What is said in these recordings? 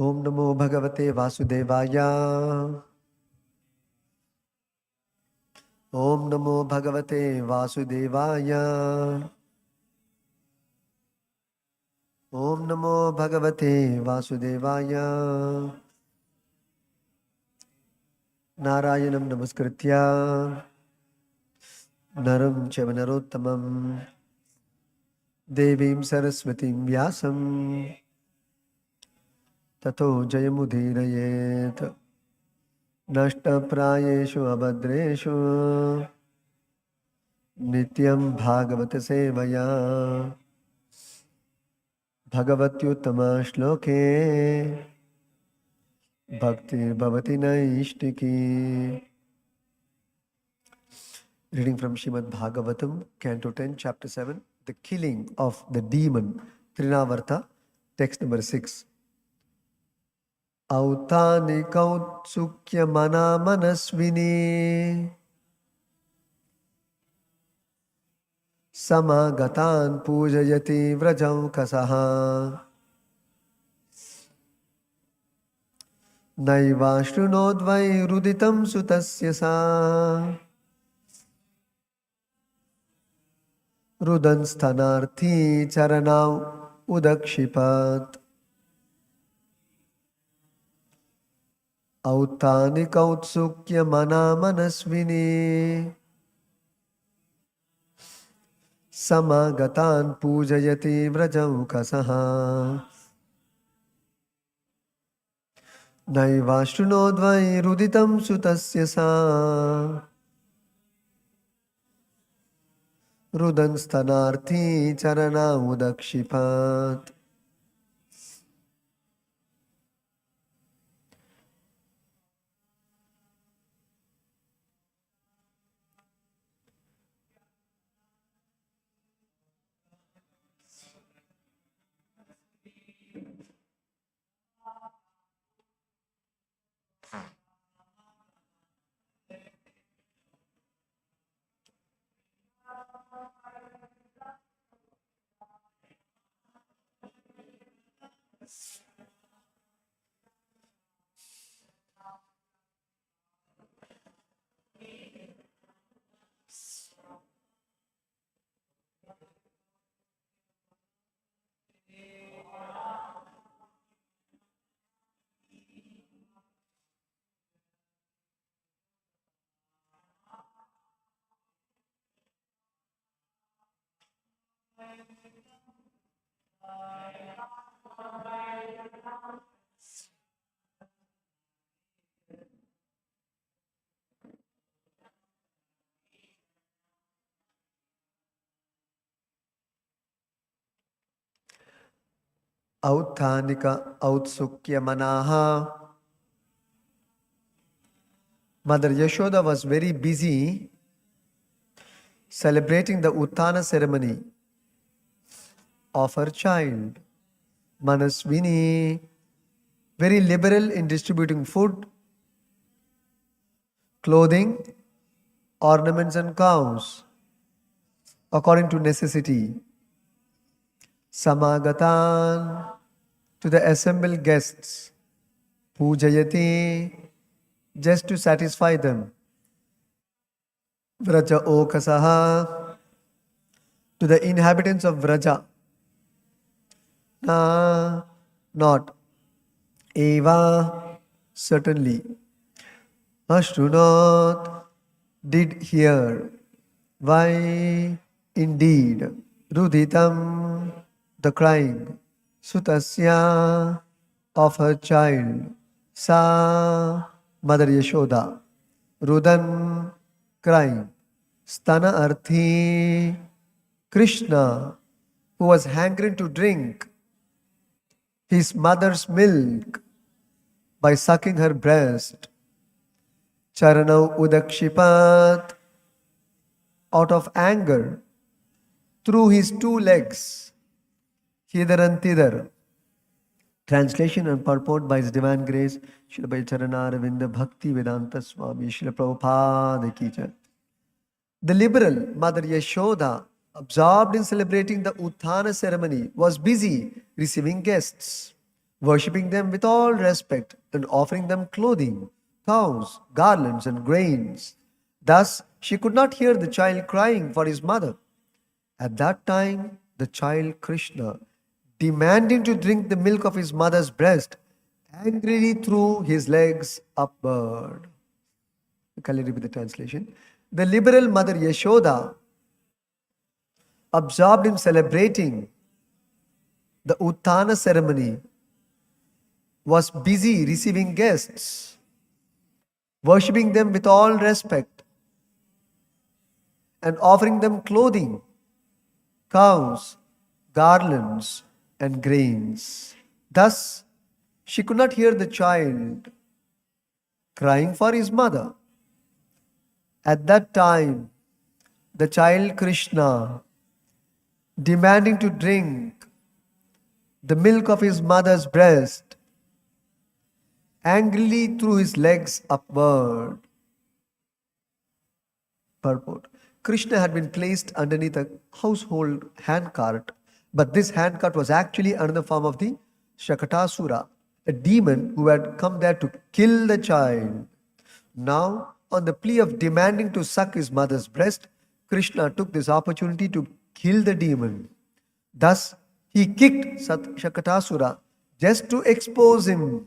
Om Namo Bhagavate Vasudevaya. Om Namo Bhagavate Vasudevaya. Om Namo Bhagavate Vasudevaya. Narayanam Namaskritya Naram Chaiva Narottamam Devim Saraswatim Vyasam Tato Jayamudhirayet Nashta Prayeshu Abhadreshu Nityam Bhagavata Sevaya Bhagavatyuttama Shloke Bhakti Bhavati Naishtiki. Reading from Srimad Bhagavatam, Canto 10, Chapter 7, The Killing of the Demon, Trinavarta, text number 6. Autani kautsukya mana manasvini samagatan pujayati vrajam kasaha naiva shrunodvai ruditam sutasya sa rudan sthanarthi charanav udakshipat autani kautsukya mana manasvini samagatan pujayati vrajam kasaha naiva shrunodvai ruditam sutasya sa rudan sthanarthi charana udakshipat. Authanika Autsukya Manaha. Mother Yashoda was very busy celebrating the Uttana ceremony of her child. Manaswini, very liberal in distributing food, clothing, ornaments and cows according to necessity. Samagatan, to the assembled guests. Pujayati, just to satisfy them. Vraja okasaha, to the inhabitants of Vraja. Na, not. Eva, certainly. Ashrunat, did hear. Why, indeed. Ruditam, the crying. Sutasya, of her child. Sa, Mother Yashoda. Rudan, crying. Stana Arthi, Krishna, who was hankering to drink his mother's milk by sucking her breast. Charanau Udakshipat, out of anger, threw his two legs, hither and thither. Translation and purport by His Divine Grace, Srila Bhai Charana Bhakti Vedanta Swami, Srila Prabhupada Ki Jai. The liberal Mother Yashoda, absorbed in celebrating the Uttana ceremony, was busy receiving guests. worshipping them with all respect and offering them clothing, cows, garlands, and grains. Thus, she could not hear the child crying for his mother. At that time, the child Krishna, demanding to drink the milk of his mother's breast, angrily threw his legs upward. Can you repeat the translation? The liberal mother Yashoda, absorbed in celebrating the Uttana ceremony, was busy receiving guests, worshipping them with all respect, and offering them clothing, cows, garlands, and grains. Thus, she could not hear the child crying for his mother. At that time, the child Krishna, demanding to drink the milk of his mother's breast, angrily threw his legs upward. Purport. Krishna had been placed underneath a household handcart, but this handcart was actually another form of the Shakatasura, a demon who had come there to kill the child. Now, on the plea of demanding to suck his mother's breast, Krishna took this opportunity to kill the demon. Thus, he kicked Shakatasura just to expose him.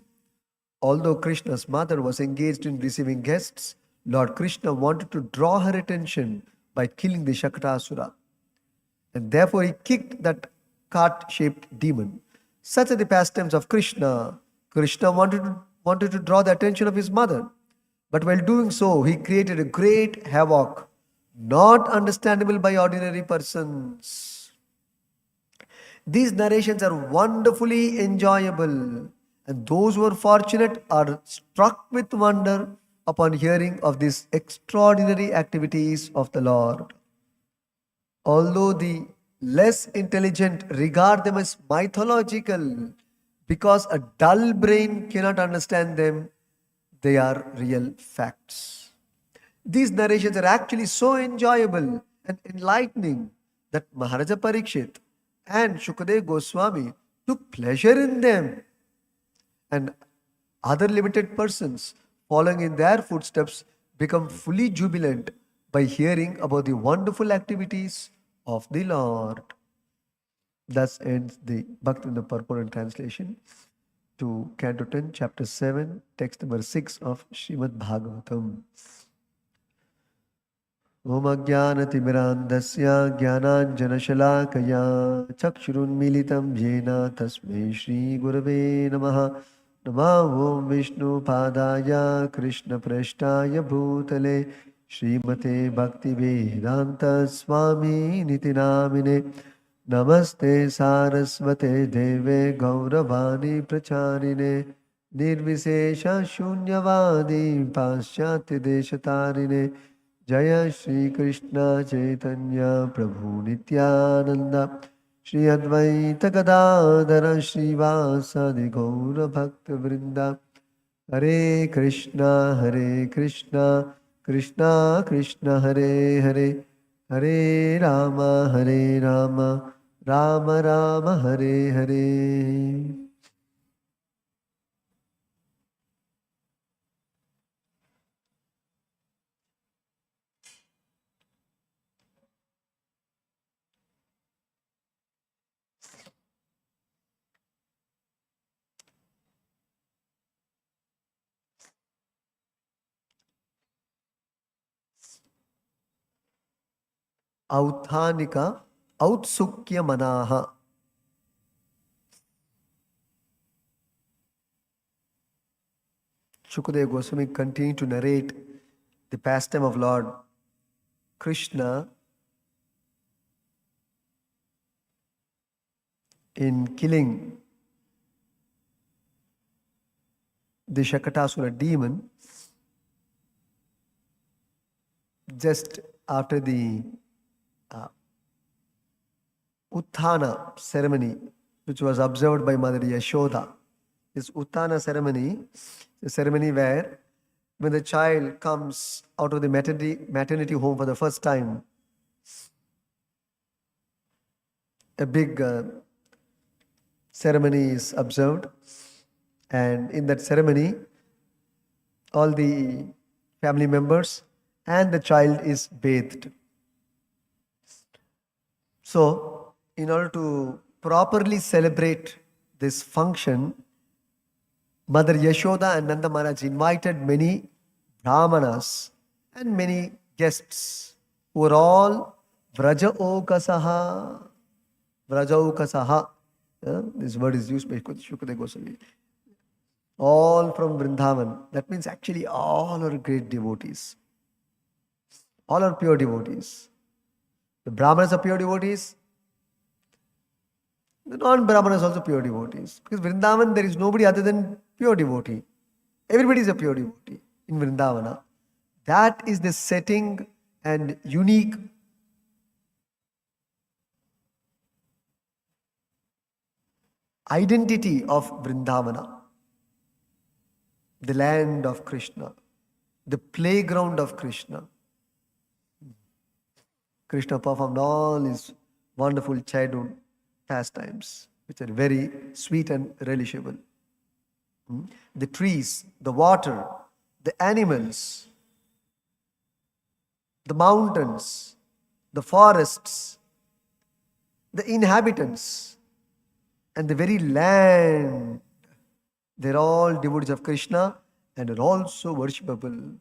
Although Krishna's mother was engaged in receiving guests, Lord Krishna wanted to draw her attention by killing the Shakatasura. And therefore he kicked that cart-shaped demon. Such are the pastimes of Krishna. Krishna wanted to draw the attention of his mother. But while doing so, he created a great havoc, not understandable by ordinary persons. These narrations are wonderfully enjoyable, and those who are fortunate are struck with wonder upon hearing of these extraordinary activities of the Lord. Although the less intelligent regard them as mythological because a dull brain cannot understand them, they are real facts. These narrations are actually so enjoyable and enlightening that Maharaja Parikshit and Shukadev Goswami took pleasure in them, and other limited persons following in their footsteps become fully jubilant by hearing about the wonderful activities of the Lord. Thus ends the Bhaktivinoda Purport translation to Canto 10, Chapter 7, text number 6 of Srimad Bhagavatam. Om Ajnanatimirandasya Jnananjanashalakaya Chakshurunmilitam Jena Tasmai Shri Gurave Namaha. Namo Om Vishnu Padaya Krishna Prashtaya Bhutale Srimate Bhakti Vedanta Swami Nitinamine Namaste Saraswate Deve Gauravani Pracharine Nirvisesha Shunyavadi Paschati Deshatarine Jaya Shri Krishna Chaitanya Prabhu Nityananda Shri Advaita Gadadhara Srivasadi Gaura Bhakta Vrinda Hare Krishna Krishna Krishna Hare Hare Hare Rama Rama Rama Hare Hare. Authanika Autsukya Manaha. Shukadeva Goswami continued to narrate the pastime of Lord Krishna in killing the Shakatasura demon just after the Utthana ceremony, which was observed by Mother Yashoda. This Utthana ceremony, the ceremony where when the child comes out of the maternity home for the first time, a big ceremony is observed, and in that ceremony, all the family members and the child is bathed. So, in order to properly celebrate this function, Mother Yashoda and Nanda Maharaj invited many brahmanas and many guests who were all Vraja-okasaha. Vraja-okasaha. This word is used by Shukadeva Goswami. All from Vrindavan. That means actually all are great devotees. All are pure devotees. The Brahmanas are pure devotees. The non-Brahmanas also pure devotees. Because Vrindavan, there is nobody other than pure devotee. Everybody is a pure devotee in Vrindavana. That is the setting and unique identity of Vrindavana. The land of Krishna. The playground of Krishna. Krishna performed all his wonderful childhood pastimes, which are very sweet and relishable. The trees, the water, the animals, the mountains, the forests, the inhabitants, and the very land, they're all devotees of Krishna and are also worshipable.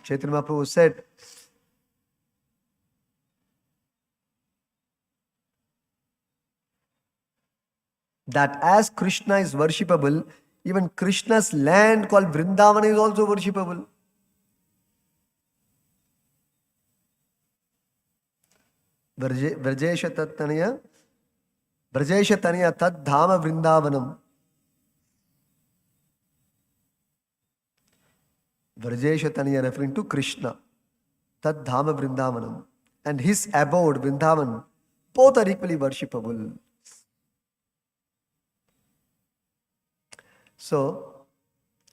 Chaitanya Mahaprabhu said, that as Krishna is worshipable, even Krishna's land called Vrindavan is also worshipable. Vrajesha Tanya Tad Dhama Vrindavanam. Vrajesha Tanya referring to Krishna. Tad Dhama Vrindavanam. And his abode, Vrindavan, both are equally worshipable. So,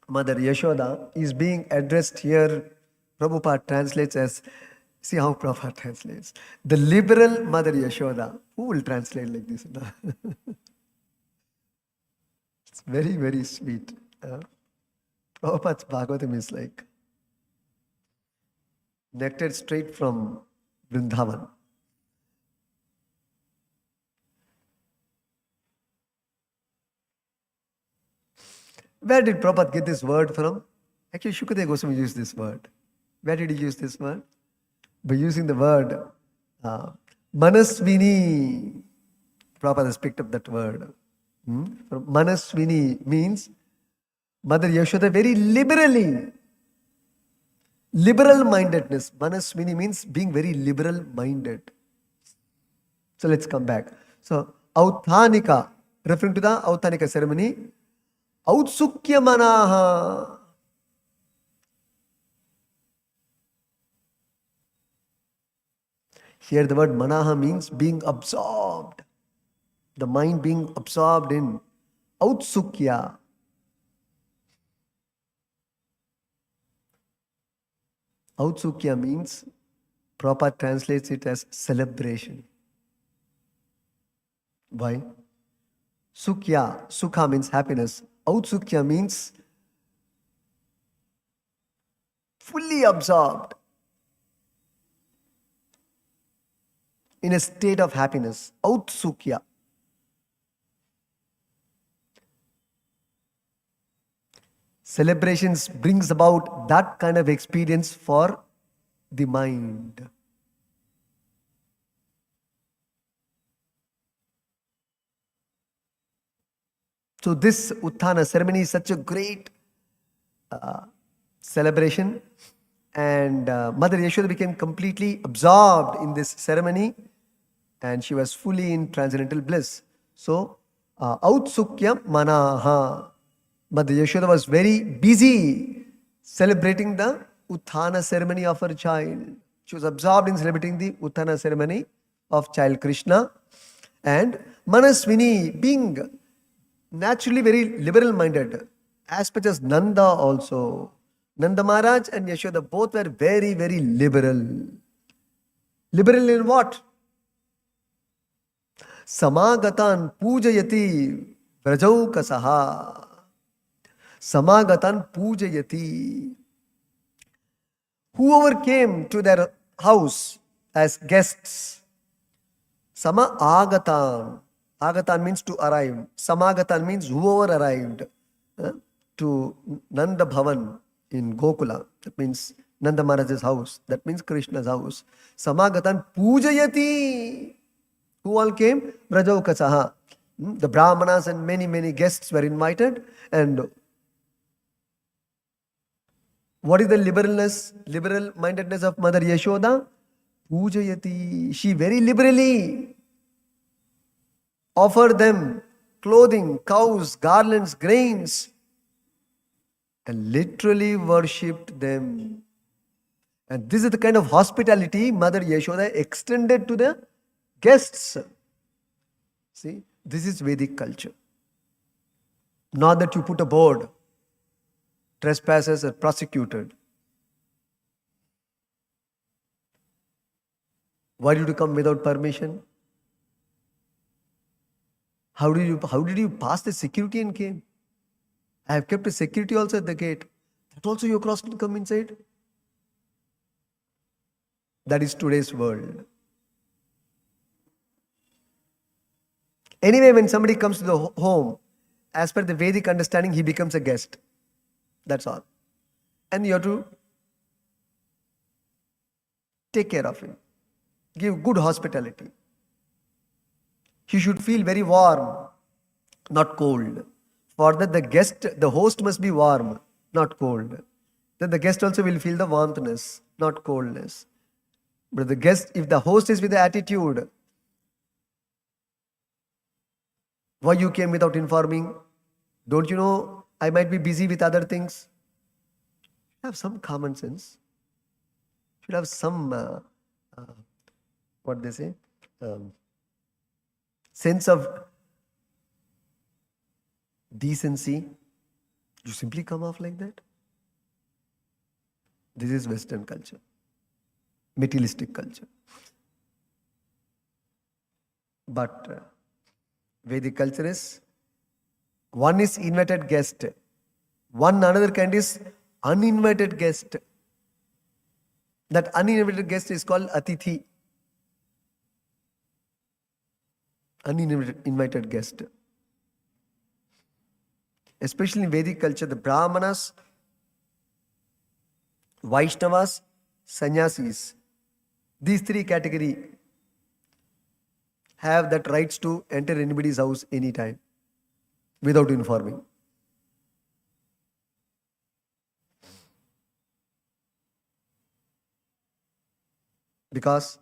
Mother Yashoda is being addressed here. Prabhupada translates as, see how Prabhupada translates. The liberal Mother Yashoda. Who will translate like this? It's very, very sweet. Prabhupada's Bhagavatam is like nectar straight from Vrindavan. Where did Prabhupada get this word from? Actually, Shukadeva Goswami used this word. Where did he use this word? By using the word Manaswini. Prabhupada has picked up that word. Manaswini means Mother Yashoda very liberally. Liberal-mindedness. Manaswini means being very liberal-minded. So let's come back. So, Authanika, referring to the Authanika ceremony, Autsukya Manaha. Here the word Manaha means being absorbed. The mind being absorbed in Autsukya. Autsukya means, Prabhupada translates it as celebration. Why? Sukya, Sukha means happiness. Autsukya means fully absorbed in a state of happiness. Autsukya. Celebrations brings about that kind of experience for the mind. So this Utthana ceremony is such a great celebration, and Mother Yashoda became completely absorbed in this ceremony, and she was fully in transcendental bliss. So, Autsukya Manaha. Mother Yashoda was very busy celebrating the Utthana ceremony of her child. She was absorbed in celebrating the Utthana ceremony of child Krishna. And Manaswini, being naturally very liberal-minded, as much as Nanda also. Nanda Maharaj and Yashoda both were very, very liberal. Liberal in what? Samagatan pujayati vrajaukasaha. Samagatan pujayati. Whoever came to their house as guests, Sama agatan. Agatan means to arrive. Samagatan means whoever arrived to Nanda Bhavan in Gokula. That means Nanda Maharaj's house. That means Krishna's house. Samagatan pujayati. Who all came? Brajaukasaha. The Brahmanas and many guests were invited. And what is the liberal mindedness of Mother Yashoda? Pujayati. She very liberally offered them clothing, cows, garlands, grains, and literally worshipped them. And this is the kind of hospitality Mother Yashoda extended to the guests. See, this is Vedic culture. Not that you put a board, trespassers are prosecuted. Why did you come without permission? How did you pass the security and came? I have kept a security also at the gate. That also you crossed and come inside? That is today's world. Anyway, when somebody comes to the home, as per the Vedic understanding, he becomes a guest. That's all. And you have to take care of him. Give good hospitality. He should feel very warm, not cold. For that the host must be warm, not cold. Then the guest also will feel the warmthness, not coldness. But the guest, if the host is with the attitude, why you came without informing? Don't you know I might be busy with other things? Have some common sense. Should have some, what they say, sense of decency. You simply come off like that. This is Western culture, materialistic culture. But Vedic culture is, one is invited guest, another kind is uninvited guest. That uninvited guest is called Atithi. Uninvited guest. Especially in Vedic culture, the Brahmanas, Vaishnavas, Sannyasis, these three categories have that rights to enter anybody's house anytime without informing. Because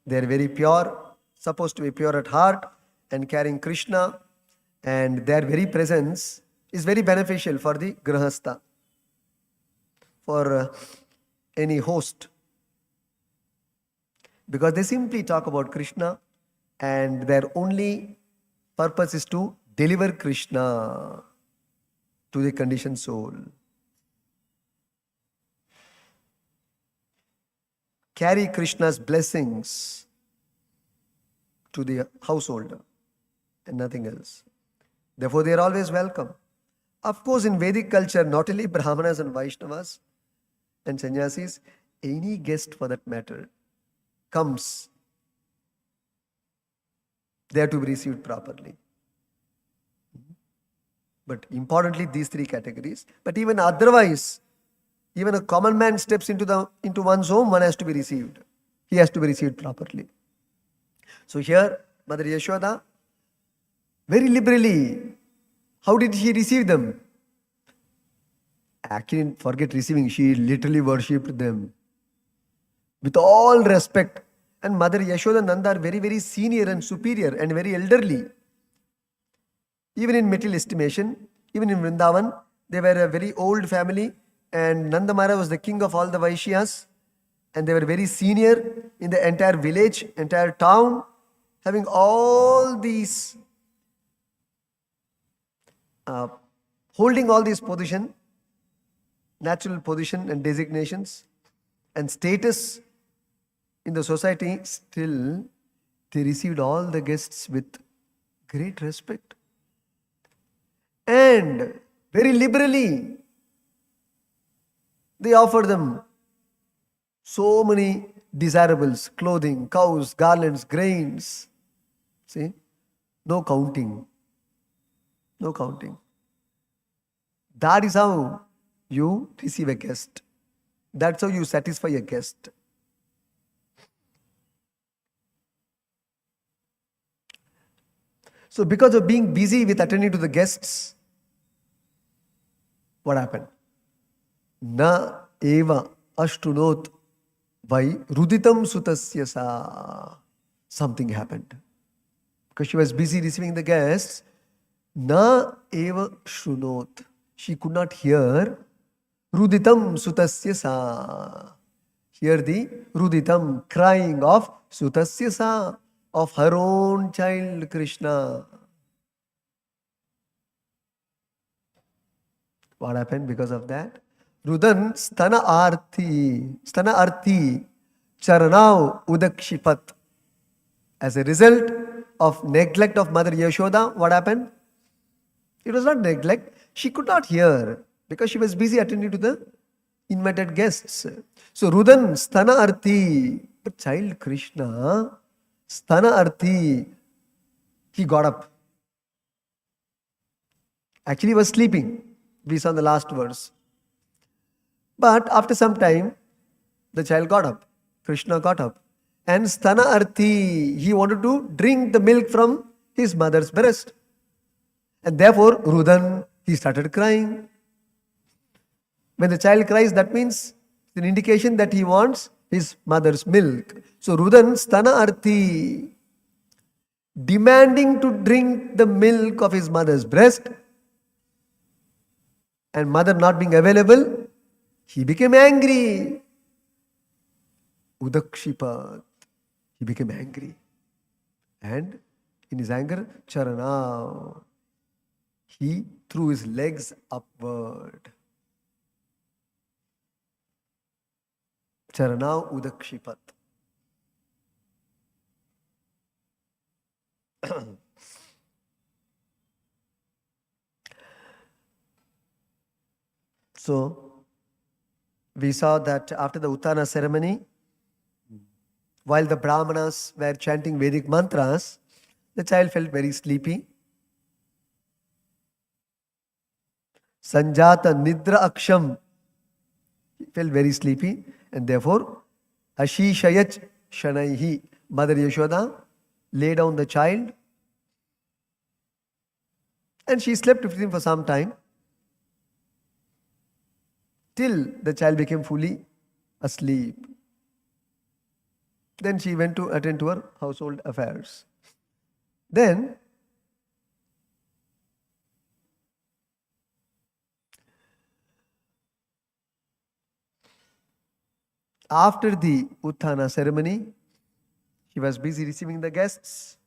they are very pure, supposed to be pure at heart and carrying Krishna, and their very presence is very beneficial for the grahastha, for any host. Because they simply talk about Krishna and their only purpose is to deliver Krishna to the conditioned soul. Carry Krishna's blessings to the householder and nothing else. Therefore, they are always welcome. Of course, in Vedic culture, not only Brahmanas and Vaishnavas and Sannyasis, any guest for that matter comes, they are to be received properly. But importantly, these three categories. But even otherwise, even a common man steps into one's home, one has to be received. He has to be received properly. So here, Mother Yashoda, very liberally, how did she receive them? Actually, forget receiving, she literally worshipped them with all respect. And Mother Yashoda and Nanda are very, very senior and superior and very elderly. Even in material estimation, even in Vrindavan, they were a very old family, and Nanda Maharaj was the king of all the Vaishyas, and they were very senior in the entire village, entire town, having all these, holding all these position, natural position and designations and status in the society. Still, they received all the guests with Great respect. And very liberally, they offered them so many desirables, clothing, cows, garlands, grains. See? No counting. No counting. That is how you receive a guest. That's how you satisfy a guest. So because of being busy with attending to the guests, what happened? Na eva ashtunot vai ruditam sutasya sa. Something happened. Because she was busy receiving the guests, na eva shrunot. She could not hear ruditam sutasya sa. Hear the ruditam, crying of sutasya sa, of her own child Krishna. What happened because of that? Rudan stana arthi charanav udakshipat. As a result of neglect of Mother Yashoda, what happened? It was not neglect. She could not hear because she was busy attending to the invited guests. So Rudan stana arthi, but child Krishna, stana arthi, he got up. Actually, he was sleeping. We saw in the last verse. But after some time, the child got up. Krishna got up. And stana arthi, he wanted to drink the milk from his mother's breast. And therefore, Rudan, he started crying. When the child cries, that means it's an indication that he wants his mother's milk. So Rudan stana arthi, demanding to drink the milk of his mother's breast, and mother not being available, he became angry. Udakshipat. He became angry. And in his anger, charana, he threw his legs upward. Charana udakshipat. So, we saw that after the Uttana ceremony, while the Brahmanas were chanting Vedic mantras, the child felt very sleepy. Sanjata Nidra Aksham. He felt very sleepy, and therefore, Ashishayach Shanaihi. Mother Yashoda lay down the child, and she slept with him for some time, till the child became fully asleep. Then she went to attend to her household affairs. Then, after the Uttana ceremony, she was busy receiving the guests,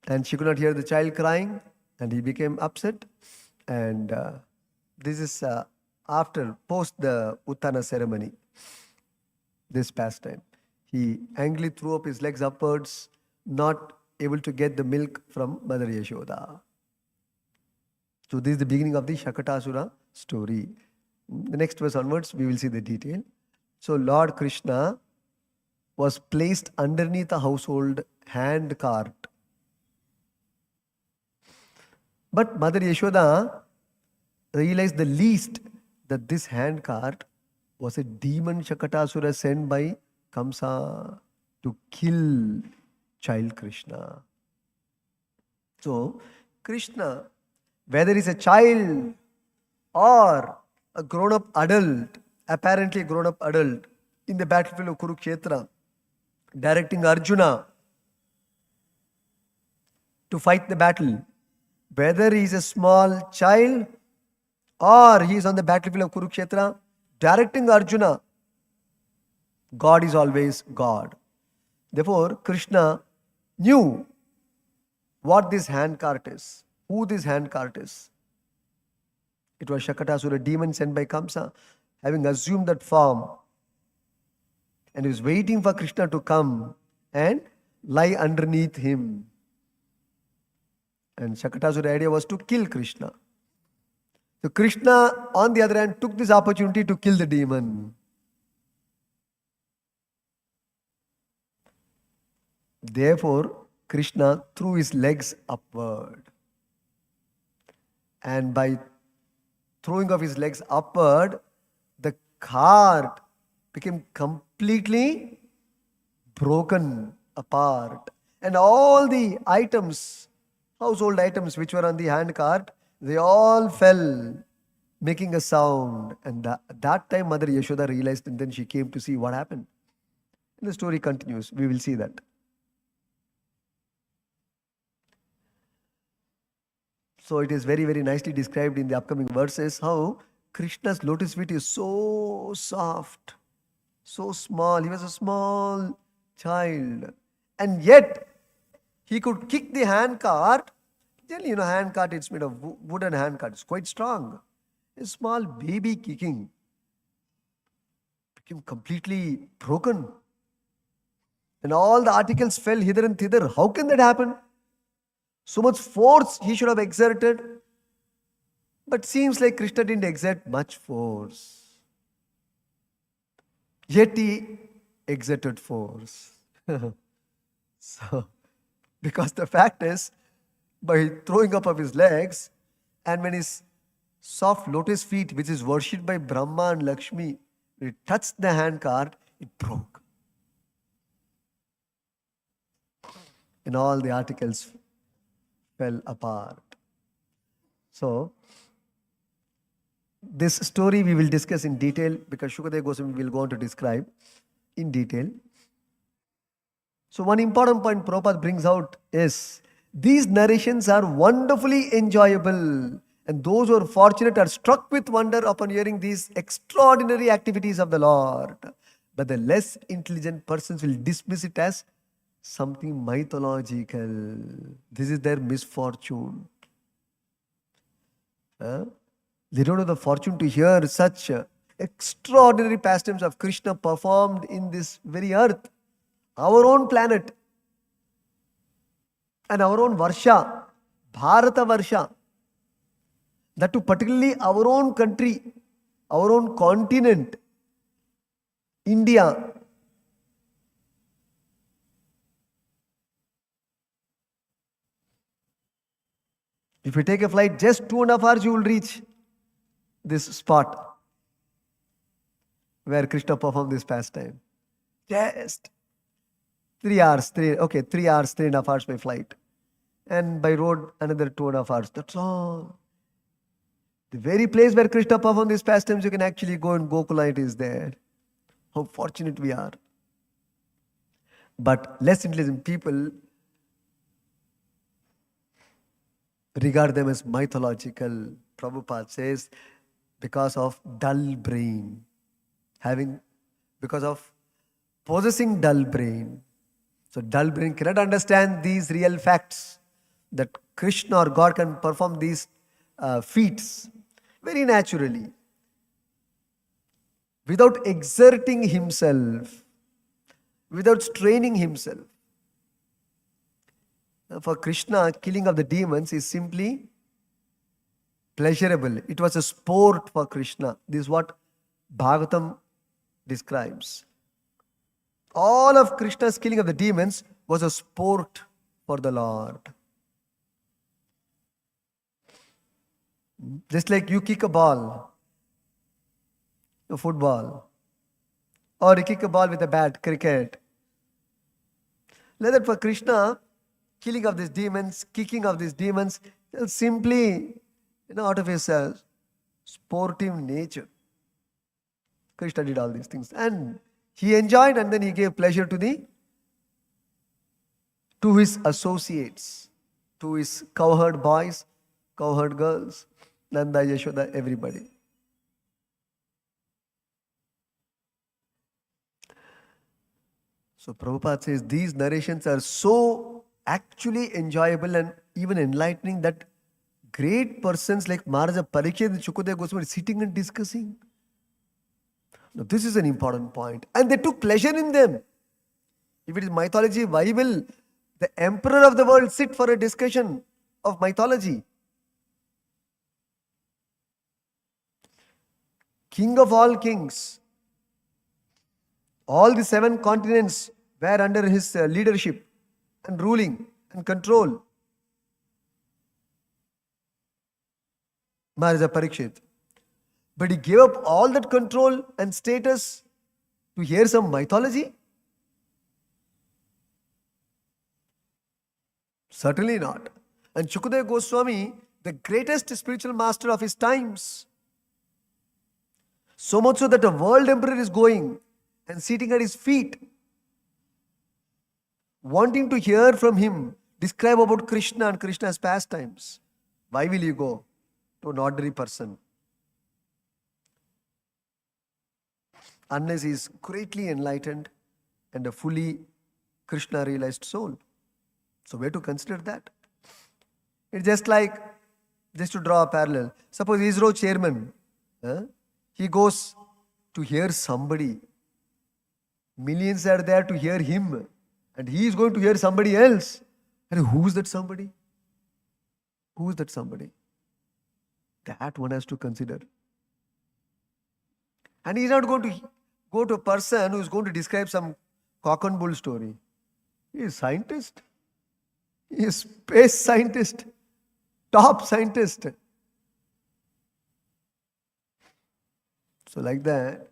and she could not hear the child crying, and he became upset. And this is post the Uttana ceremony, this pastime. He angrily threw up his legs upwards, not able to get the milk from Mother Yashoda. So this is the beginning of the Shakatasura story. The next verse onwards, we will see the detail. So Lord Krishna was placed underneath a household hand cart. But Mother Yashoda realized the least that this hand cart was a demon Shakatasura sent by Kamsa to kill child Krishna. So, Krishna, whether he's a child or a grown-up adult, apparently a grown-up adult, in the battlefield of Kurukshetra, directing Arjuna to fight the battle, whether he is a small child or he is on the battlefield of Kurukshetra, directing Arjuna, God is always God. Therefore, Krishna knew what this handcart is, who this handcart is. It was Shakatasura, demon sent by Kamsa, having assumed that form. And he was waiting for Krishna to come and lie underneath him. And Shakatasura's idea was to kill Krishna. So Krishna, on the other hand, took this opportunity to kill the demon. Therefore, Krishna threw his legs upward. And by throwing of his legs upward, the cart became completely broken apart. And all the items, household items which were on the hand cart, they all fell, making a sound. And that time Mother Yashoda realized, and then she came to see what happened. And the story continues. We will see that. So it is very, very nicely described in the upcoming verses how Krishna's lotus feet is so soft, so small. He was a small child. And yet, he could kick the hand cart. Generally, hand cart, it's made of wooden hand cart. It's quite strong. A small baby kicking became completely broken. And all the articles fell hither and thither. How can that happen? So much force he should have exerted. But seems like Krishna didn't exert much force. Yet he exerted force. So, because the fact is, by throwing up of his legs, and when his soft lotus feet, which is worshipped by Brahma and Lakshmi, when it touched the handcart, it broke. And all the articles fell apart. So, this story we will discuss in detail because Shukadeva Goswami will go on to describe in detail. So, one important point Prabhupada brings out is these narrations are wonderfully enjoyable, and those who are fortunate are struck with wonder upon hearing these extraordinary activities of the Lord. But the less intelligent persons will dismiss it as something mythological. This is their misfortune. They don't have the fortune to hear such extraordinary pastimes of Krishna performed in this very earth, our own planet, and our own Varsha, Bharata Varsha. That too, particularly our own country, our own continent, India. If you take a flight, just 2.5 hours, you will reach this spot where Krishna performed this pastime. Just 3 hours, 3.5 hours by flight. And by road, another 2.5 hours. That's all. The very place where Krishna performed these pastimes, you can actually go and Gokula, it is there. How fortunate we are. But less intelligent people regard them as mythological. Prabhupada says, because of dull brain. Because of possessing dull brain. So dull brain cannot understand these real facts that Krishna or God can perform these feats very naturally, without exerting himself, without straining himself. For Krishna, killing of the demons is simply pleasurable. It was a sport for Krishna. This is what Bhagavatam describes. All of Krishna's killing of the demons was a sport for the Lord. Just like you kick a ball, a football, or you kick a ball with a bat, cricket. Like that for Krishna, killing of these demons, kicking of these demons, simply, out of his sportive nature. Krishna did all these things. And he enjoyed, and then he gave pleasure to his associates, to his cowherd boys, cowherd girls, Nanda, Yashoda, everybody. So Prabhupada says these narrations are so actually enjoyable and even enlightening that great persons like Maharaja Parikshit and Shukadeva Goswami are sitting and discussing. Now this is an important point. And they took pleasure in them. If it is mythology, why will the emperor of the world sit for a discussion of mythology? King of all kings, all the 7 continents were under his leadership and ruling and control. Maharaja Parikshit. But he gave up all that control and status to hear some mythology? Certainly not. And Shukadeva Goswami, the greatest spiritual master of his times, so much so that a world emperor is going and sitting at his feet, wanting to hear from him describe about Krishna and Krishna's pastimes. Why will you go to an ordinary person? Unless he is greatly enlightened and a fully Krishna realized soul. So where to consider that? It's just like, just to draw a parallel, suppose ISRO chairman, he goes to hear somebody. Millions are there to hear him, and he is going to hear somebody else. And who's that somebody? Who is that somebody? That one has to consider. And he's not going to go to a person who is going to describe some cock and bull story. He is a scientist. He is space scientist. Top scientist. So like that,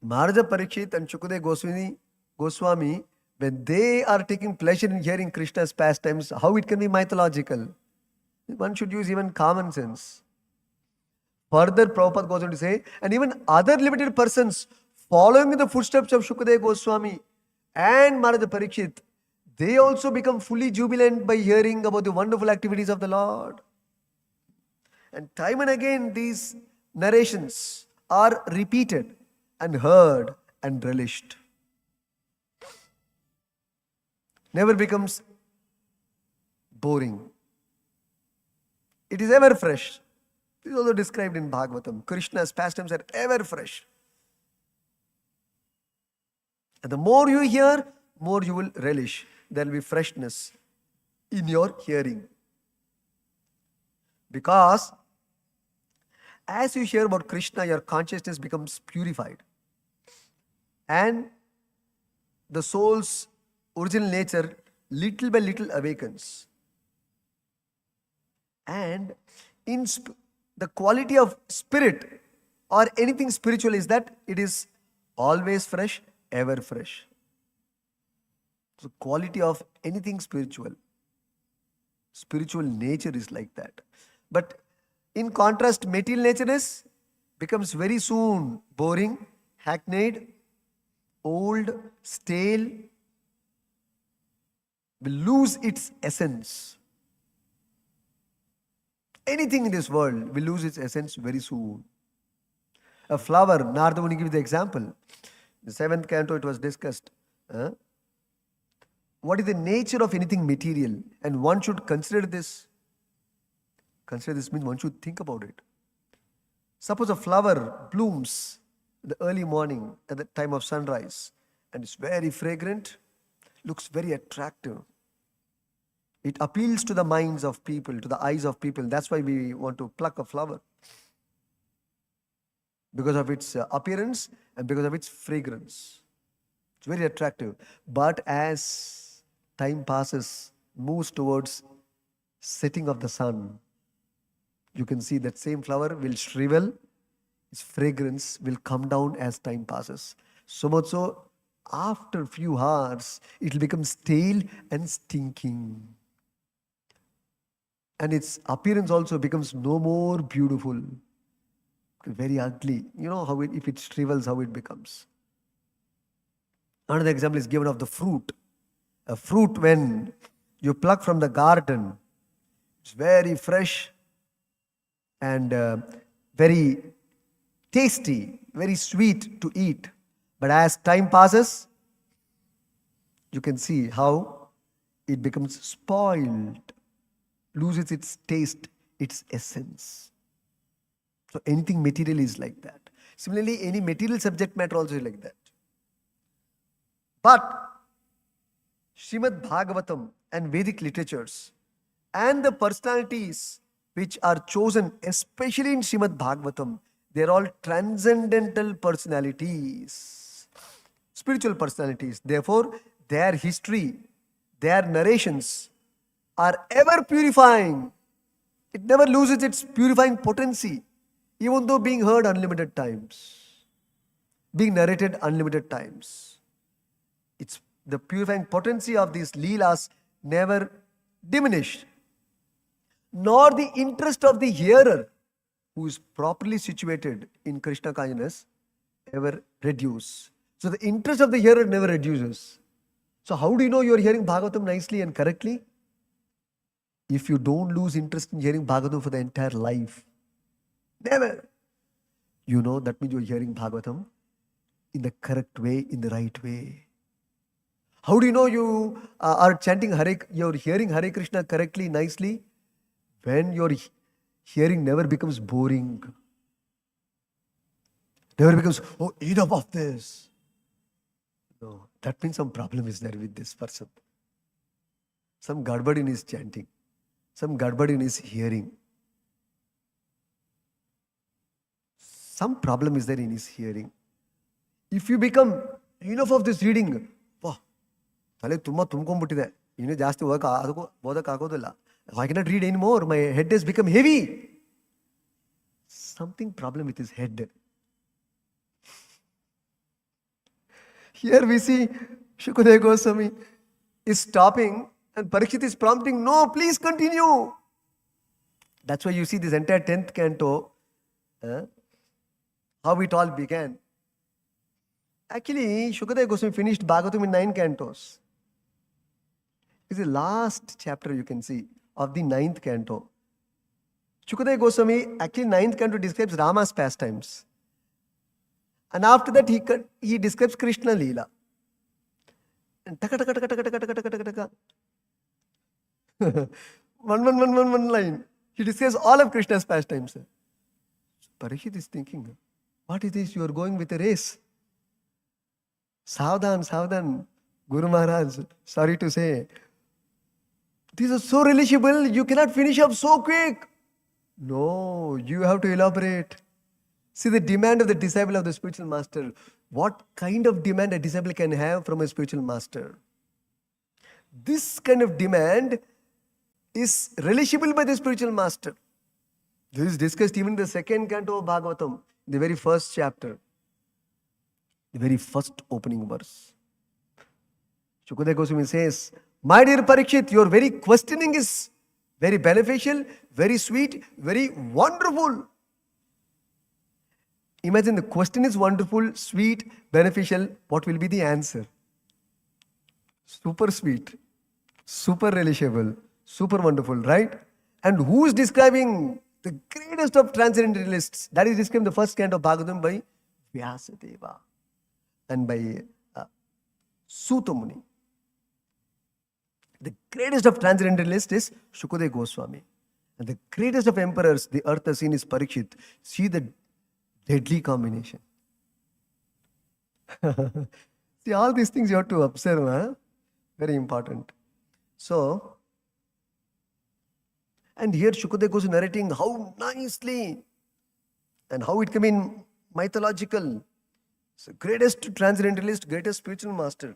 Maharaja Parikshit and Shukadeva Goswami, when they are taking pleasure in hearing Krishna's pastimes, how it can be mythological? One should use even common sense. Further, Prabhupada goes on to say, and even other limited persons following in the footsteps of Shukadeva Goswami and Maharaja Parikshit, they also become fully jubilant by hearing about the wonderful activities of the Lord. And time and again, these narrations are repeated and heard and relished. Never becomes boring. It is ever fresh. This is also described in Bhagavatam. Krishna's pastimes are ever fresh. And the more you hear, more you will relish. There will be freshness in your hearing. Because as you hear about Krishna, your consciousness becomes purified. And the soul's original nature little by little awakens. And in the quality of spirit or anything spiritual is that it is always fresh, ever fresh. So quality of anything spiritual nature is like that. But in contrast, material nature becomes very soon boring, hackneyed, old, stale, will lose its essence. Anything in this world will lose its essence very soon. A flower, Narada Muni gives the example. The 7th canto it was discussed. What is the nature of anything material? And one should consider this. Consider this means one should think about it. Suppose a flower blooms in the early morning at the time of sunrise and it's very fragrant, looks very attractive. It appeals to the minds of people, to the eyes of people. That's why we want to pluck a flower. Because of its appearance and because of its fragrance. It's very attractive. But as time passes, moves towards setting of the sun, you can see that same flower will shrivel. Its fragrance will come down as time passes. So much so, after a few hours, it will become stale and stinking. And its appearance also becomes no more beautiful. Very ugly. You know how if it shrivels, how it becomes. Another example is given of the fruit. A fruit when you pluck from the garden, it's very fresh and very tasty, very sweet to eat. But as time passes, you can see how it becomes spoiled, loses its taste, its essence. So anything material is like that. Similarly, any material subject matter also is like that. But Srimad Bhagavatam and Vedic literatures and the personalities which are chosen, especially in Srimad Bhagavatam, they are all transcendental personalities, spiritual personalities. Therefore, their history, their narrations are ever purifying. It never loses its purifying potency, even though being heard unlimited times, being narrated unlimited times. It's the purifying potency of these leelas never diminished, nor the interest of the hearer who is properly situated in Krishna consciousness ever reduce. So the interest of the hearer never reduces. So how do you know you are hearing Bhagavatam nicely and correctly? If you don't lose interest in hearing Bhagavatam for the entire life, never. You know that means you are hearing Bhagavatam in the correct way, in the right way. How do you know you are chanting you're hearing Hare Krishna correctly, nicely? When your hearing never becomes boring. Never becomes, oh, enough of this. No, that means some problem is there with this person. Some gadbad in his chanting. Some gadbad in his hearing. Some problem is there in his hearing. If you become enough of this reading, wow, ತಲೆ ತುಂಬ ತುಂಬ್ಕೊಂಡ್ಬಿಟ್ಟಿದೆ, ಇನ್ನೂ ಜಾಸ್ತಿ ಓದಕ್ಕಾಗೋದಿಲ್ಲ, I cannot read anymore, my head has become heavy. Something problem with his head. Here we see Shukadeva Goswami is stopping and Parikshit is prompting, no, please continue. That's why you see this entire 10th canto, how it all began. Actually, Shukadeva Goswami finished Bhagavatam in 9 cantos. It's the last chapter you can see of the 9th canto. Shukadeva Goswami, actually 9th canto describes Rama's pastimes. And after that he describes Krishna Leela. And one line. He describes all of Krishna's pastimes. Parikshit is thinking, what is this? You are going with a race. Savdhan, Guru Maharaj, sorry to say. These are so relishable, you cannot finish up so quick. No, you have to elaborate. See the demand of the disciple of the spiritual master. What kind of demand a disciple can have from a spiritual master? This kind of demand is relishable by the spiritual master. This is discussed even in the 2nd canto of Bhagavatam, the very first chapter, the very first opening verse. Shukadeva Goswami says, my dear Parikshit, your very questioning is very beneficial, very sweet, very wonderful. Imagine the question is wonderful, sweet, beneficial. What will be the answer? Super sweet, super relishable, super wonderful, right? And who is describing the greatest of transcendentalists? That is described in the 1st canto of Bhagavatam by Vyasadeva and by Suta Muni. The greatest of transcendentalists is Shukadeva Goswami. And the greatest of emperors the earth has seen is Parikshit. See the deadly combination. See, all these things you have to observe. Huh? Very important. So, and here Shukadeva Goswami narrating how nicely and how it came in mythological. So, greatest transcendentalist, greatest spiritual master.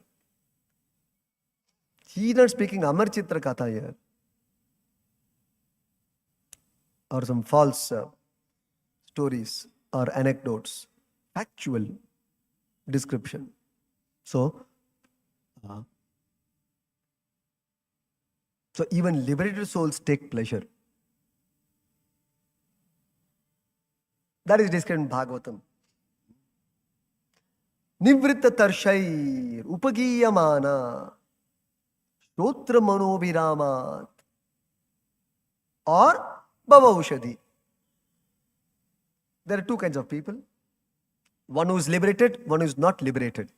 He is not speaking Amar Chitra Katha here. Or some false stories or anecdotes. Factual description. So even liberated souls take pleasure. That is described in Bhagavatam. Nivritta tarshair upagiyamana Shrotra manobhiramat or bhavaushadhi. There are 2 kinds of people. One who is liberated, one who is not liberated.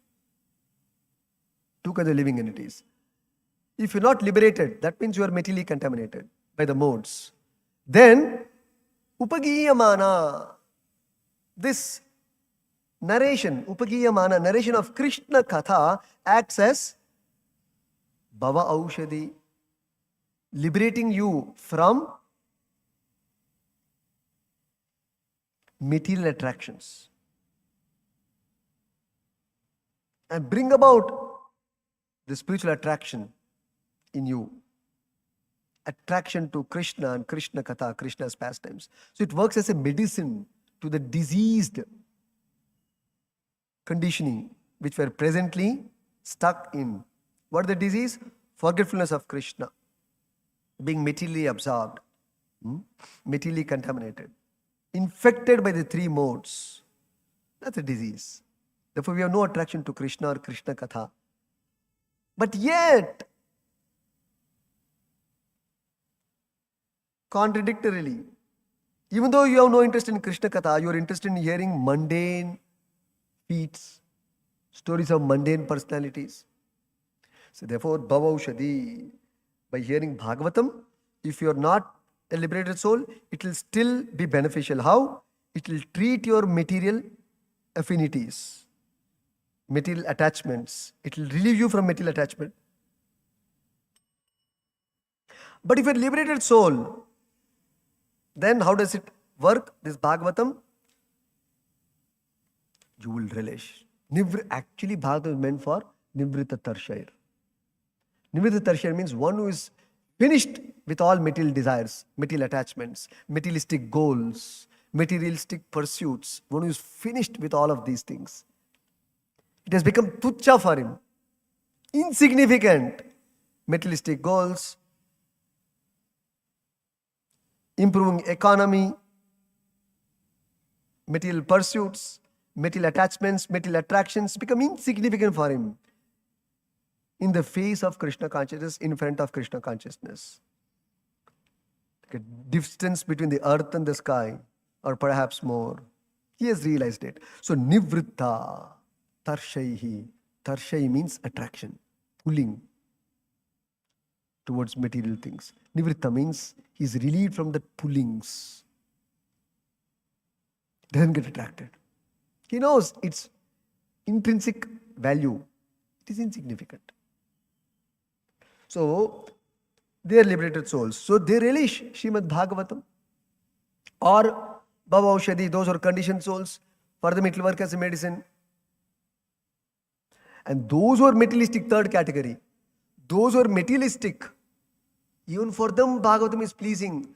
2 kinds of living entities. If you're not liberated, that means you are materially contaminated by the modes. Then, upagiyamana, this narration, upagiyamana, narration of Krishna Katha acts as Bhava Aushadhi, liberating you from material attractions and bring about the spiritual attraction in you. Attraction to Krishna and Krishna Katha, Krishna's pastimes. So it works as a medicine to the diseased conditioning which we're presently stuck in. What is the disease? Forgetfulness of Krishna, being materially absorbed, materially contaminated, infected by the three modes. That's a disease. Therefore, we have no attraction to Krishna or Krishna Katha. But yet, contradictorily, even though you have no interest in Krishna Katha, you are interested in hearing mundane feats, stories of mundane personalities. So therefore, Bhavaushadhi, by hearing Bhagavatam, if you are not a liberated soul, it will still be beneficial. How? It will treat your material affinities, material attachments. It will relieve you from material attachment. But if you're a liberated soul, then how does it work? This Bhagavatam, you will relish. Actually, Bhagavatam is meant for Nivrita Tarshair. Nivrita Tarshair means one who is finished with all material desires, material attachments, materialistic goals, materialistic pursuits. One who is finished with all of these things. It has become tuchcha for him. Insignificant. Materialistic goals, improving economy, material pursuits, material attachments, material attractions become insignificant for him in the face of Krishna consciousness, in front of Krishna consciousness. Like a distance between the earth and the sky, or perhaps more. He has realized it. So, Nivritta, Tarshaihi. Tarshai means attraction, pulling towards material things. Nivritta means he is relieved from the pullings. Doesn't get attracted. He knows its intrinsic value. It is insignificant. So, they are liberated souls. So, they relish Srimad Bhagavatam or Bhava Aushadhi, those who are conditioned souls. For them, it will work as a medicine. And those who are materialistic, third category, those who are materialistic, even for them, Bhagavatam is pleasing.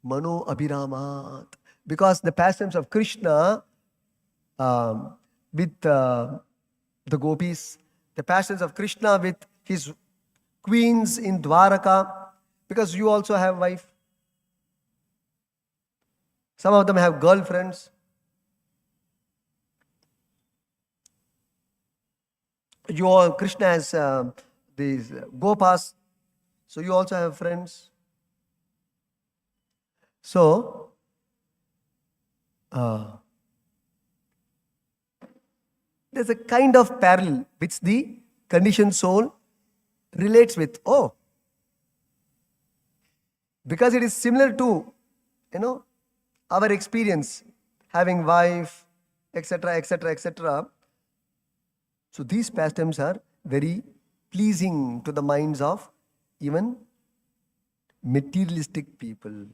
Mano Abhiramat. Because the pastimes of Krishna with the gopis, the pastimes of Krishna with his queens in Dwaraka, because you also have wife. Some of them have girlfriends. Krishna has these gopas, so you also have friends. So, there's a kind of parallel which the conditioned soul relates with. Oh, because it is similar to, our experience, having wife, etc., etc., etc. So these pastimes are very pleasing to the minds of even materialistic people.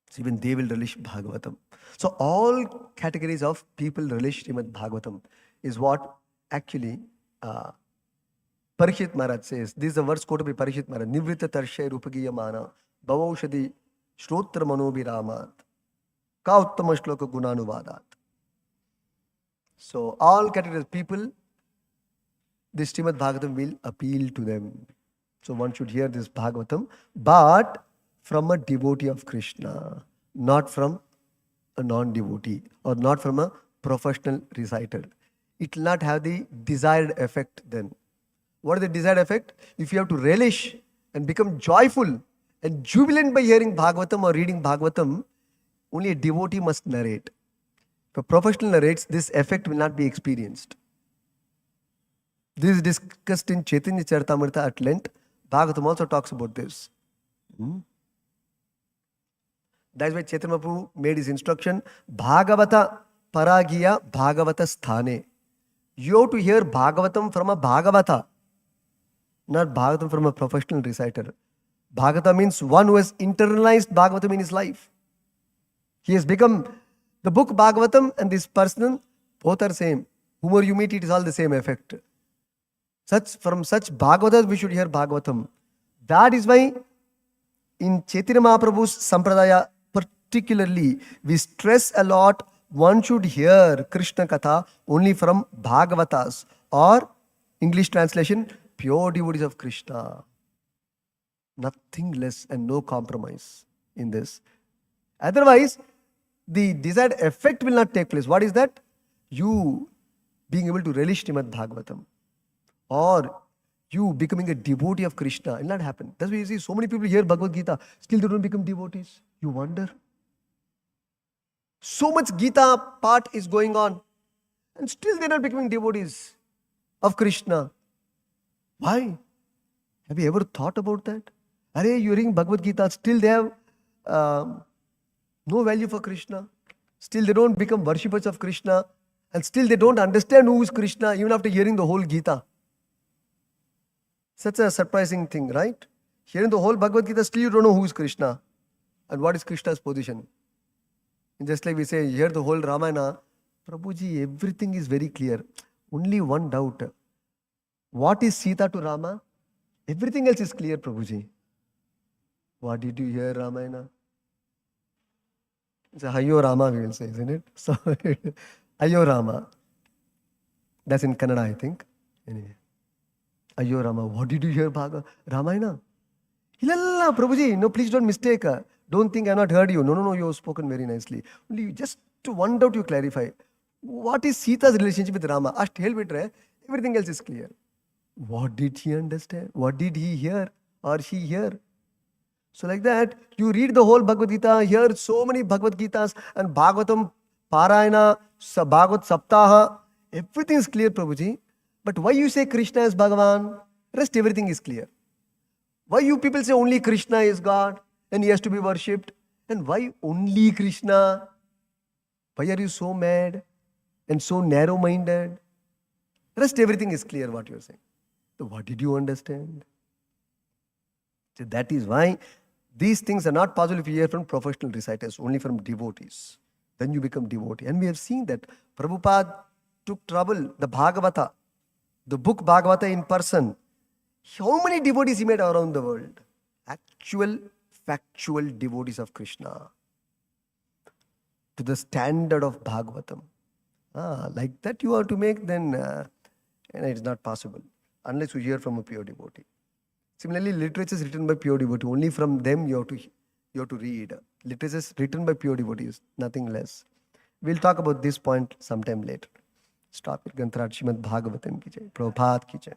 So even they will relish Bhagavatam. So all categories of people relish Srimad Bhagavatam is what actually Parikshit Maharaj says. This is the verse quoted by Parikshit Maharaj. Nivrita Tarshay Rupagiyamana Bhavaushadi Shrotra Manobhiramat Ka Uttama Shloka Gunanuvadat. So all categories of people, this Srimad Bhagavatam will appeal to them. So one should hear this Bhagavatam, but from a devotee of Krishna, not from a non-devotee or not from a professional reciter. It will not have the desired effect then. What is the desired effect? If you have to relish and become joyful and jubilant by hearing Bhagavatam or reading Bhagavatam, only a devotee must narrate. If a professional narrates, this effect will not be experienced. This is discussed in Chaitanya Charitamrita at length. Bhagavatam also talks about this. That is why Chaitanya Mahaprabhu made his instruction, Bhagavata Paragiya Bhagavata Sthane. You have to hear Bhagavatam from a Bhagavata, not Bhagavatam from a professional reciter. Bhagavata means one who has internalized Bhagavatam in his life. He has become the book Bhagavatam and this person, both are same. Whomever you meet, it is all the same effect. From such Bhagavatas, we should hear Bhagavatam. That is why in Chaitanya Mahaprabhu's Sampradaya, particularly, we stress a lot, one should hear Krishna Katha only from Bhagavatas, or English translation, pure devotees of Krishna. Nothing less and no compromise in this. Otherwise, the desired effect will not take place. What is that? You being able to relish Srimad Bhagavatam, or you becoming a devotee of Krishna, it will not happen. That's why you see so many people hear Bhagavad Gita, still they don't become devotees. You wonder. So much Gita part is going on, and still they are not becoming devotees of Krishna. Why? Have you ever thought about that? Are you reading Bhagavad Gita, still they have no value for Krishna. Still they don't become worshippers of Krishna, and still they don't understand who is Krishna even after hearing the whole Gita. Such a surprising thing, right? Hearing the whole Bhagavad Gita, still you don't know who is Krishna and what is Krishna's position. And just like we say, hear the whole Ramayana, Prabhuji, everything is very clear. Only one doubt. What is Sita to Rama? Everything else is clear, Prabhuji. What did you hear, Ramayana? It's a Hayo Rama, we will say, isn't it? So, Ayo Rama. That's in Kannada, I think. Anyway. Ayo Rama. What did you hear, Ramayana? Ilalla, Prabhuji. No, please don't mistake. Don't think I have not heard you. No, you have spoken very nicely. Only just to one doubt you clarify. What is Sita's relationship with Rama? Ask help, everything else is clear. What did he understand? What did he hear or she hear? So like that, you read the whole Bhagavad Gita, hear so many Bhagavad Gitas and Bhagavatam, Parayana, Bhagavat Saptaha, everything is clear, Prabhuji. But why you say Krishna is Bhagavan? Rest everything is clear. Why you people say only Krishna is God and he has to be worshipped? And why only Krishna? Why are you so mad and so narrow-minded? Rest everything is clear what you are saying. So what did you understand? So that is why these things are not possible if you hear from professional reciters, only from devotees. Then you become devotee. And we have seen that Prabhupada took trouble, the Bhagavata, the book Bhagavata in person. How many devotees he made around the world? Actual, factual devotees of Krishna. To the standard of Bhagavatam. Like that you have to make, then it's not possible. Unless you hear from a pure devotee. Similarly, literature is written by pure devotee. Only from them you have to read. Literature is written by pure devotees, nothing less. We'll talk about this point sometime later. Stop it. Granthrat Srimad Bhagavatam ki jai. Prabhupada ki jai.